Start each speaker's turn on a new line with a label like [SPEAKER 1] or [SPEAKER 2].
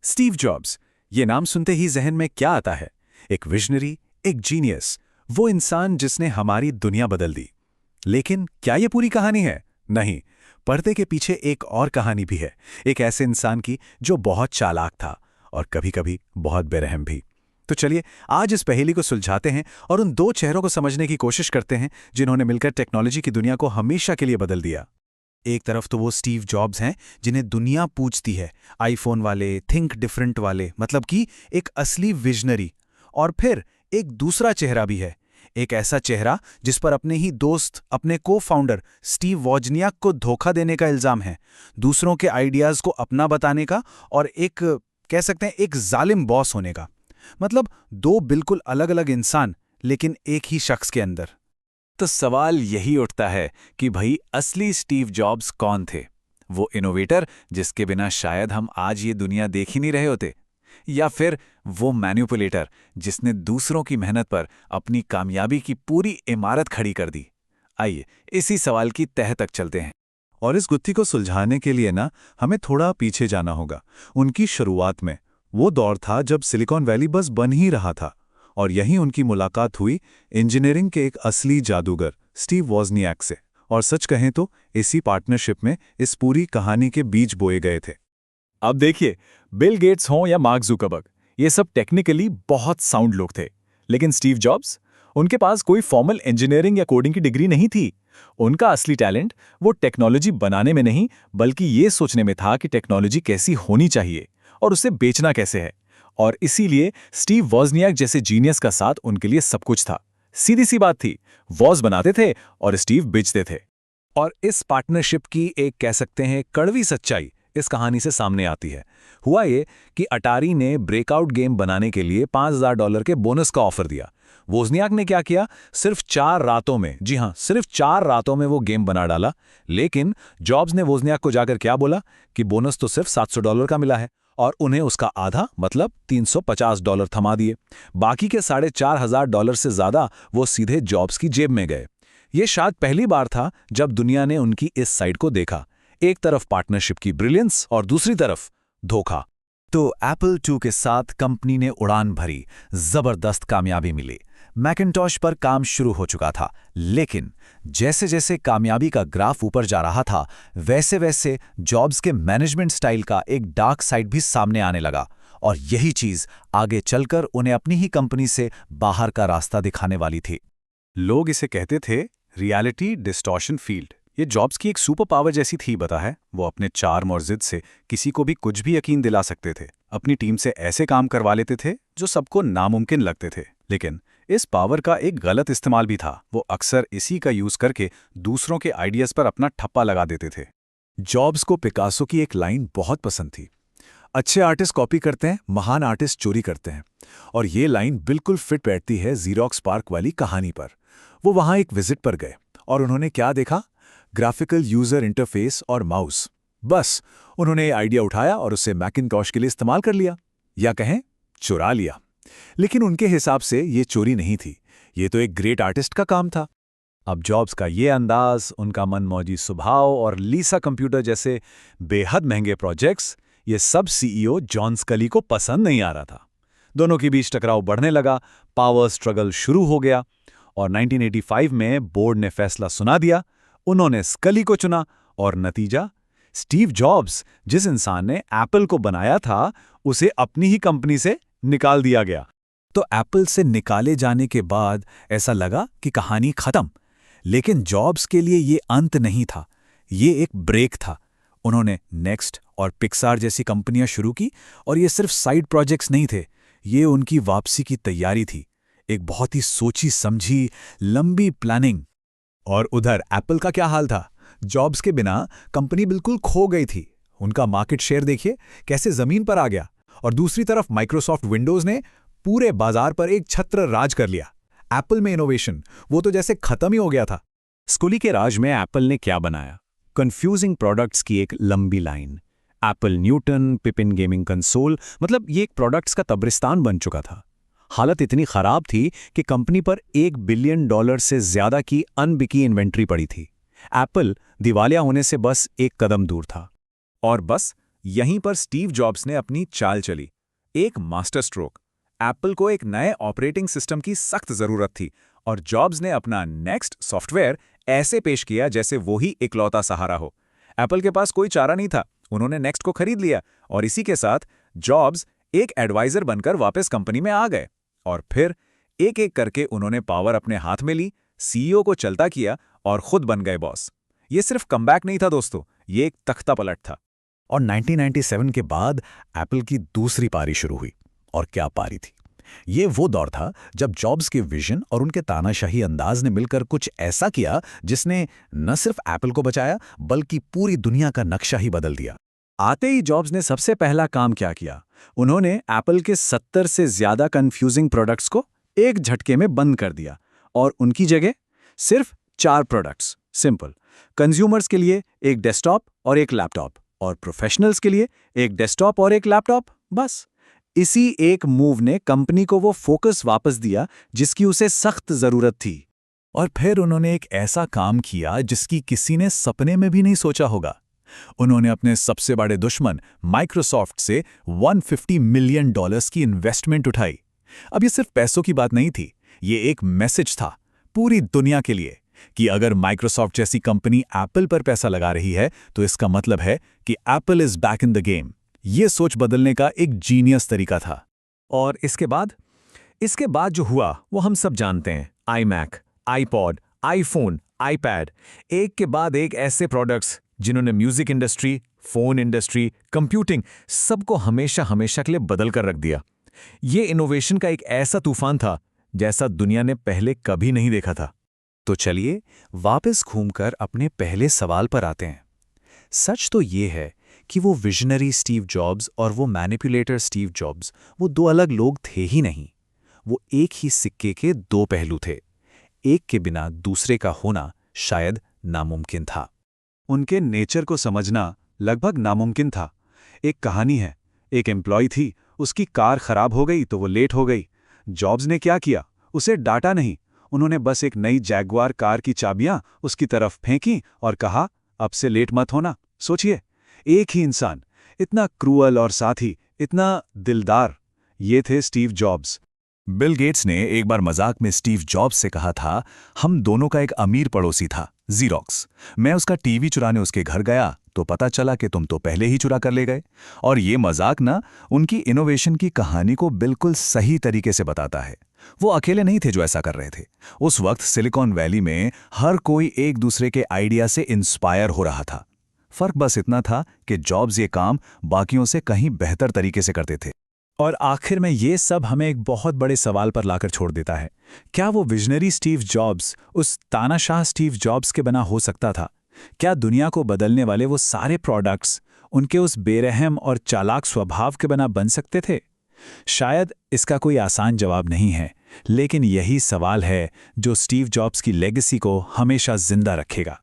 [SPEAKER 1] Steve jobs, ये नाम सुनते ही जहन में क्या आता है? एक विजनरी, एक जीनियस, वो इंसान जिसने हमारी दुनिया बदल दी। लेकिन क्या ये पूरी कहानी है? नहीं, पर्दे के पीछे एक और कहानी भी है, एक ऐसे इंसान की जो बहुत चालाक था और कभी-कभी बहुत बेरहम भी। तो चलिए आज इस पहेली को सुलझाते हैं और उन दो चेहरों को समझने की कोशिश करते हैं जिन्होंने मिलकर टेक्नोलॉजी की दुनिया को हमेशा के लिए बदल दिया। एक तरफ तो वो स्टीव जॉब्स हैं जिन्हें दुनिया पूछती है, आईफोन वाले, थिंक डिफरेंट वाले, मतलब कि एक असली विजनरी। और फिर एक दूसरा चेहरा भी है, एक ऐसा चेहरा जिस पर अपने ही दोस्त, अपने को फाउंडर स्टीव वॉजनियाक को धोखा देने का इल्जाम है, दूसरों के आइडियाज को अपना बताने का और एक, कह सकते हैं, एक जालिम बॉस होने का। मतलब दो बिल्कुल अलग अलग इंसान, लेकिन एक ही शख्स के अंदर। तो सवाल यही उठता है कि भाई असली स्टीव जॉब्स कौन थे? वो इनोवेटर जिसके बिना शायद हम आज ये दुनिया देख ही नहीं रहे होते, या फिर वो मैनिपुलेटर जिसने दूसरों की मेहनत पर अपनी कामयाबी की पूरी इमारत खड़ी कर दी? आइए इसी सवाल की तह तक चलते हैं। और इस गुत्थी को सुलझाने के लिए ना हमें थोड़ा पीछे जाना होगा, उनकी शुरुआत में। वो दौर था जब सिलिकॉन वैली बस बन ही रहा था, और यहीं उनकी मुलाकात हुई इंजीनियरिंग के एक असली जादूगर स्टीव वॉजनियाक से। और सच कहें तो इसी पार्टनरशिप में इस पूरी कहानी के बीज बोए गए थे। अब देखिए, बिल गेट्स हों या मार्क जुकरबर्ग, ये सब टेक्निकली बहुत साउंड लोग थे, लेकिन स्टीव जॉब्स, उनके पास कोई फॉर्मल इंजीनियरिंग या कोडिंग की डिग्री नहीं थी। उनका असली टैलेंट वो टेक्नोलॉजी बनाने में नहीं, बल्कि ये सोचने में था कि टेक्नोलॉजी कैसी होनी चाहिए और उसे बेचना कैसे है। और इसीलिए स्टीव वॉजनियाक जैसे जीनियस का साथ उनके लिए सब कुछ था। सीधी सी बात थी, वॉज बनाते थे और स्टीव बेचते थे। और इस पार्टनरशिप की एक, कह सकते हैं, कड़वी सच्चाई इस कहानी से सामने आती है। हुआ ये कि अटारी ने ब्रेकआउट गेम बनाने के लिए $5000 के बोनस का ऑफर दिया। वोजनियाक ने क्या किया? सिर्फ 4 रातों में, जी हां, सिर्फ 4 रातों में वो गेम बना डाला। लेकिन जॉब्स ने वोजनियाक को जाकर क्या बोला कि बोनस तो सिर्फ $700 का मिला है, और उन्हें उसका आधा, मतलब $350 थमा दिए। बाकी के $4500 से ज्यादा वो सीधे जॉब्स की जेब में गए। ये शायद पहली बार था जब दुनिया ने उनकी इस साइड को देखा, एक तरफ पार्टनरशिप की ब्रिलियंस और दूसरी तरफ धोखा। तो एप्पल 2 के साथ कंपनी ने उड़ान भरी, जबरदस्त कामयाबी मिली। मैकिन्टॉश पर काम शुरू हो चुका था, लेकिन जैसे जैसे कामयाबी का ग्राफ ऊपर जा रहा था, वैसे वैसे जॉब्स के मैनेजमेंट स्टाइल का एक डार्क साइड भी सामने आने लगा। और यही चीज आगे चलकर उन्हें अपनी ही कंपनी से बाहर का रास्ता दिखाने वाली थी। लोग इसे कहते थे रियलिटी डिस्टॉर्शन फील्ड। ये जॉब्स की एक सुपर पावर जैसी थी, बता है। वो अपने चार्म और जिद से किसी को भी कुछ भी यकीन दिला सकते थे। अपनी टीम से ऐसे काम करवा लेते थे जो सबको नामुमकिन लगते थे। लेकिन इस पावर का एक गलत इस्तेमाल भी था। वो अक्सर इसी का यूज करके दूसरों के आइडियाज पर अपना ठप्पा लगा देते थे। जॉब्स को पिकासो की एक लाइन बहुत पसंद थी, अच्छे आर्टिस्ट कॉपी करते हैं, महान आर्टिस्ट चोरी करते हैं। और ये लाइन बिल्कुल फिट बैठती है ज़ीरॉक्स पार्क वाली कहानी पर। वो वहां एक विजिट पर गए और उन्होंने क्या देखा? ग्राफिकल यूजर इंटरफेस और माउस। बस उन्होंने आइडिया उठाया और उसे मैकिन्टॉश के लिए इस्तेमाल कर लिया, या कहें चुरा लिया। लेकिन उनके हिसाब से ये चोरी नहीं थी, ये तो एक ग्रेट आर्टिस्ट का काम था। अब जॉब्स का ये अंदाज, उनका मनमौजी स्वभाव और लीसा कंप्यूटर जैसे बेहद महंगे प्रोजेक्ट्स, ये सब सीईओ जॉन स्कली को पसंद नहीं आ रहा था। दोनों के बीच टकराव बढ़ने लगा, पावर स्ट्रगल शुरू हो गया। और 1985 में बोर्ड ने फैसला सुना दिया, उन्होंने स्कली को चुना। और नतीजा, स्टीव जॉब्स, जिस इंसान ने एप्पल को बनाया था, उसे अपनी ही कंपनी से निकाल दिया गया। तो एप्पल से निकाले जाने के बाद ऐसा लगा कि कहानी खत्म। लेकिन जॉब्स के लिए ये अंत नहीं था, ये एक ब्रेक था। उन्होंने नेक्स्ट और पिक्सार जैसी कंपनियां शुरू की, और ये सिर्फ साइड प्रोजेक्ट्स नहीं थे, ये उनकी वापसी की तैयारी थी। एक बहुत ही सोची समझी लंबी प्लानिंग। और उधर एप्पल का क्या हाल था? जॉब्स के बिना कंपनी बिल्कुल खो गई थी। उनका मार्केट शेयर देखिए कैसे जमीन पर आ गया। और दूसरी तरफ माइक्रोसॉफ्ट विंडोज ने पूरे बाजार पर एक छत्र राज कर लिया। एप्पल में इनोवेशन, वो तो जैसे खत्म ही हो गया था। स्कूली के राज में एप्पल ने क्या बनाया? कंफ्यूजिंग प्रोडक्ट्स की एक लंबी line. Apple Newton, Pippin gaming console, मतलब ये एक प्रोडक्ट्स का कब्रिस्तान बन चुका था। हालत इतनी खराब थी कि कंपनी पर $1 बिलियन से ज्यादा की अनबिकी इन्वेंट्री पड़ी थी। एप्पल दिवालिया होने से बस एक कदम दूर था। और बस
[SPEAKER 2] यहीं पर स्टीव जॉब्स ने अपनी चाल चली। एक मास्टर स्ट्रोक। एप्पल को एक नए ऑपरेटिंग सिस्टम की सख्त जरूरत थी और जॉब्स ने अपना नेक्स्ट सॉफ्टवेयर ऐसे पेश किया जैसे वो ही इकलौता सहारा हो। एप्पल के पास कोई चारा नहीं था, उन्होंने नेक्स्ट को खरीद लिया और इसी के साथ जॉब्स एक एडवाइजर बनकर वापस कंपनी में आ गए। और फिर एक एक करके उन्होंने पावर अपने हाथ में ली, सीईओ को चलता किया और खुद बन गए बॉस। ये सिर्फ कमबैक नहीं था दोस्तों, ये एक तख्ता पलट था।
[SPEAKER 1] और 1997 के बाद एप्पल की दूसरी पारी शुरू हुई। और क्या पारी थी! ये वो दौर था जब जॉब्स के विजन और उनके तानाशाही अंदाज ने मिलकर कुछ ऐसा किया जिसने न सिर्फ एप्पल को बचाया बल्कि पूरी दुनिया का नक्शा ही बदल दिया। आते ही जॉब्स ने सबसे पहला काम क्या किया? उन्होंने एप्पल के 70 से ज्यादा कंफ्यूजिंग प्रोडक्ट्स को एक झटके में बंद कर दिया और उनकी जगह सिर्फ 4 प्रोडक्ट्स, सिंपल, कंज्यूमर्स के लिए एक डेस्कटॉप और एक लैपटॉप और प्रोफेशनल्स के लिए एक डेस्कटॉप और एक लैपटॉप, बस। इसी एक मूव ने कंपनी को वो फोकस वापस दिया जिसकी उसे सख्त जरूरत थी। और फिर उन्होंने एक ऐसा काम किया जिसकी किसी ने सपने में भी नहीं सोचा होगा। उन्होंने अपने सबसे बड़े दुश्मन माइक्रोसॉफ्ट से $150 मिलियन की इन्वेस्टमेंट उठाई। अब ये सिर्फ पैसों की बात नहीं थी, ये एक मैसेज था पूरी दुनिया के लिए कि अगर माइक्रोसॉफ्ट जैसी कंपनी एप्पल पर पैसा लगा रही है तो इसका मतलब है कि Apple is back in the game. ये सोच बदलने का एक जीनियस तरीका था।
[SPEAKER 2] और इसके बाद जो हुआ वो हम सब जानते हैं। iMac, iPod, iPhone, iPad, एक के बाद एक ऐसे प्रोडक्ट्स जिन्होंने music industry, phone industry, computing सबको हमेशा के लिए बदल कर रख दिया। ये इनोवेशन का एक ऐसा तूफान था जैसा दुनिया ने पहले कभी नहीं देखा था।
[SPEAKER 1] तो चलिए वापस घूमकर अपने पहले सवाल पर आते हैं। सच तो ये है कि वो विजनरी स्टीव जॉब्स और वो मैनिपुलेटर स्टीव जॉब्स वो 2 अलग लोग थे ही नहीं। वो एक ही सिक्के के 2 पहलू थे। एक के बिना दूसरे का होना शायद नामुमकिन था।
[SPEAKER 3] उनके नेचर को समझना लगभग नामुमकिन था। एक कहानी है, एक एम्प्लॉय थी, उसकी कार खराब हो गई तो वो लेट हो गई। जॉब्स ने क्या किया? उसे डांटा नहीं, उन्होंने बस एक नई जैगवार कार की चाबियां उसकी तरफ फेंकी और कहा, अब से लेट मत होना। सोचिए, एक ही इंसान, इतना क्रूअल और साथ ही इतना दिलदार। ये थे स्टीव जॉब्स।
[SPEAKER 1] बिल गेट्स ने एक बार मजाक में स्टीव जॉब्स से कहा था, हम दोनों का एक अमीर पड़ोसी था, ज़ीरॉक्स। मैं उसका टीवी चुराने उसके घर गया तो पता चला कि तुम तो पहले ही चुरा कर ले गए। और ये मजाक ना उनकी इनोवेशन की कहानी को बिल्कुल सही तरीके से बताता है। वो अकेले नहीं थे जो ऐसा कर रहे थे। उस वक्त सिलिकॉन वैली में हर कोई एक दूसरे के आइडिया से इंस्पायर हो रहा था। फर्क बस इतना था कि जॉब्स ये काम बाकियों से कहीं बेहतर तरीके से करते थे। और आखिर में ये सब हमें एक बहुत बड़े सवाल पर लाकर छोड़ देता है। क्या वो विजनरी स्टीव जॉब्स उस तानाशाह स्टीव जॉब्स के बिना हो सकता था? क्या दुनिया को बदलने वाले वो सारे प्रोडक्ट्स उनके उस बेरहम और चालाक स्वभाव के बिना बन सकते थे? शायद इसका कोई आसान जवाब नहीं है, लेकिन यही सवाल है जो स्टीव जॉब्स की लेगेसी को हमेशा जिंदा रखेगा।